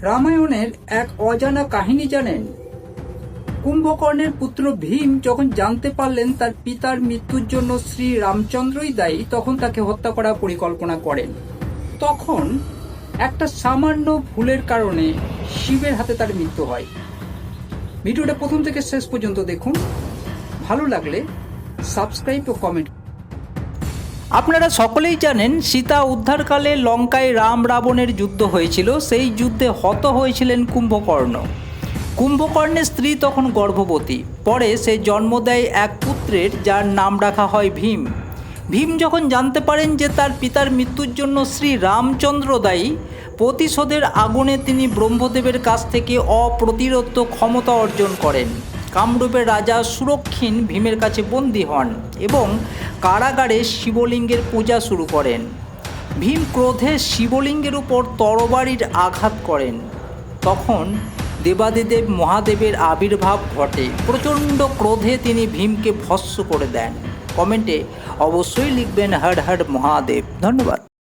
রামায়ণের এক অজানা কাহিনী জানেন? কুম্ভকর্ণের পুত্র ভীম যখন জানতে পারলেন তার পিতার মৃত্যুর জন্য শ্রী রামচন্দ্রই দায়ী, তখন তাকে হত্যা করার পরিকল্পনা করেন। তখন একটা সামান্য ভুলের কারণে শিবের হাতে তার মৃত্যু হয়। ভিডিওটা প্রথম থেকে শেষ পর্যন্ত দেখুন। ভালো লাগলে সাবস্ক্রাইব ও কমেন্ট। আপনারা সকলেই জানেন, সীতা উদ্ধারকালে লঙ্কায় রাম রাবণের যুদ্ধ হয়েছিল। সেই যুদ্ধে হত হয়েছিলেন কুম্ভকর্ণ। কুম্ভকর্ণের স্ত্রী তখন গর্ভবতী। পরে সে জন্ম দেয় এক পুত্রের, যার নাম রাখা হয় ভীম। ভীম যখন জানতে পারেন যে তার পিতার মৃত্যুর জন্য শ্রী রামচন্দ্র দায়ী, প্রতিশোধের আগুনে তিনি ব্রহ্মদেবের কাছ থেকে অপ্রতিরোধ্য ক্ষমতা অর্জন করেন। কামরূপের রাজা সুরক্ষিন ভীমের কাছে বন্দী হন এবং কারাগারে শিবলিঙ্গের পূজা শুরু করেন। ভীম ক্রোধে শিবলিঙ্গের উপর তরবারির আঘাত করেন। তখন দেবাদিদেব মহাদেবের আবির্ভাব ঘটে। প্রচণ্ড ক্রোধে তিনি ভীমকে ভস্ম করে দেন। কমেন্টে অবশ্যই লিখবেন হর হর মহাদেব। ধন্যবাদ।